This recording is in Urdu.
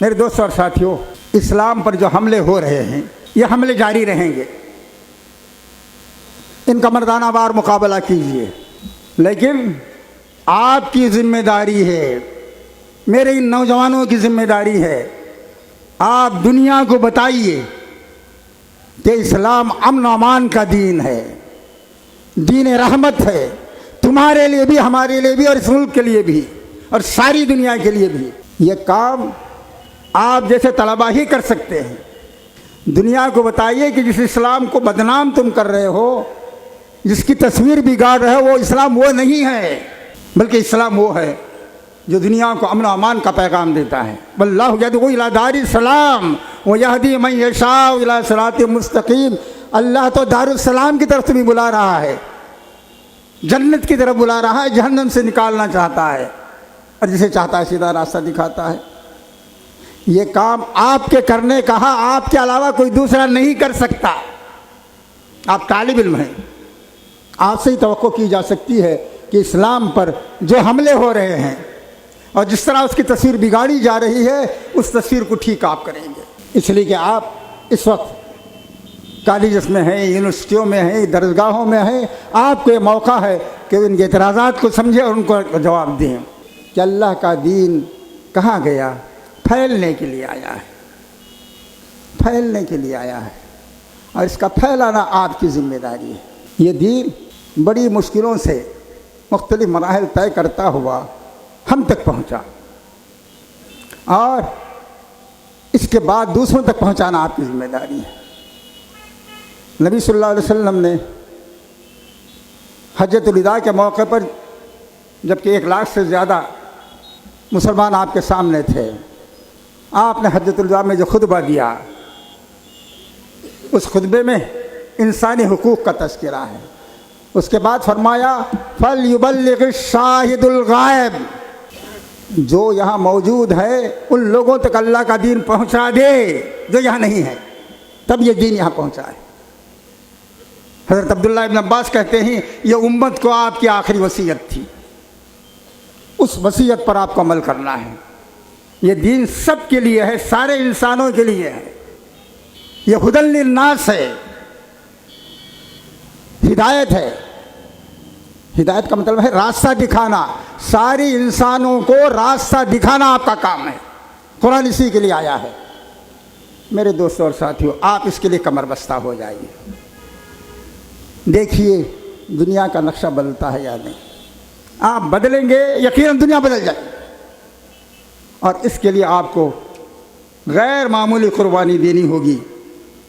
میرے دوستوں اور ساتھیوں، اسلام پر جو حملے ہو رہے ہیں یہ حملے جاری رہیں گے، ان کا مردانہ وار مقابلہ کیجیے، لیکن آپ کی ذمہ داری ہے، میرے ان نوجوانوں کی ذمہ داری ہے، آپ دنیا کو بتائیے کہ اسلام امن و امان کا دین ہے، دین رحمت ہے، تمہارے لیے بھی، ہمارے لیے بھی، اور اس ملک کے لیے بھی، اور ساری دنیا کے لیے بھی۔ یہ کام آپ جیسے طلباء ہی کر سکتے ہیں۔ دنیا کو بتائیے کہ جس اسلام کو بدنام تم کر رہے ہو، جس کی تصویر بگاڑ رہے ہو، وہ اسلام وہ نہیں ہے، بلکہ اسلام وہ ہے جو دنیا کو امن و امان کا پیغام دیتا ہے۔ واللہ یدعو الی دار السلام ویہدی من یشاء الی صراط مستقیم۔ اللہ تو دار السلام کی طرف بھی بلا رہا ہے، جنت کی طرف بلا رہا ہے، جہنم سے نکالنا چاہتا ہے، اور جسے چاہتا ہے سیدھا راستہ دکھاتا ہے۔ یہ کام آپ کے کرنے کا آپ کے علاوہ کوئی دوسرا نہیں کر سکتا۔ آپ طالب علم ہیں، آپ سے ہی توقع کی جا سکتی ہے کہ اسلام پر جو حملے ہو رہے ہیں اور جس طرح اس کی تصویر بگاڑی جا رہی ہے، اس تصویر کو ٹھیک آپ کریں گے۔ اس لیے کہ آپ اس وقت کالجز میں ہیں، یونیورسٹیوں میں ہیں، درسگاہوں میں ہیں، آپ کو یہ موقع ہے کہ ان کے اعتراضات کو سمجھیں اور ان کو جواب دیں کہ اللہ کا دین کہاں گیا؟ پھیلنے کے لیے آیا ہے، پھیلنے کے لیے آیا ہے، اور اس کا پھیلانا آپ کی ذمہ داری ہے۔ یہ دین بڑی مشکلوں سے مختلف مراحل طے کرتا ہوا ہم تک پہنچا، اور اس کے بعد دوسروں تک پہنچانا آپ کی ذمہ داری ہے۔ نبی صلی اللہ علیہ وسلم نے حجۃ الوداع کے موقع پر، جبکہ 1 لاکھ سے زیادہ مسلمان آپ کے سامنے تھے، آپ نے حجۃ الوداع میں جو خطبہ دیا، اس خطبے میں انسانی حقوق کا تذکرہ ہے۔ اس کے بعد فرمایا فَلْيُبَلِّغِ الشَّاهِدُ الْغَائِبُ، جو یہاں موجود ہے ان لوگوں تک اللہ کا دین پہنچا دے جو یہاں نہیں ہے، تب یہ دین یہاں پہنچا ہے۔ حضرت عبداللہ ابن عباس کہتے ہیں یہ امت کو آپ کی آخری وصیت تھی، اس وصیت پر آپ کو عمل کرنا ہے۔ یہ دین سب کے لیے ہے، سارے انسانوں کے لیے ہے، یہ ھدی للناس ہے، ہدایت ہے۔ ہدایت کا مطلب ہے راستہ دکھانا، ساری انسانوں کو راستہ دکھانا آپ کا کام ہے۔ قرآن اسی کے لیے آیا ہے۔ میرے دوستوں اور ساتھیوں، آپ اس کے لیے کمر بستہ ہو جائیے۔ دیکھیے دنیا کا نقشہ بدلتا ہے یا نہیں۔ آپ بدلیں گے، یقیناً دنیا بدل جائے گی، اور اس کے لیے آپ کو غیر معمولی قربانی دینی ہوگی۔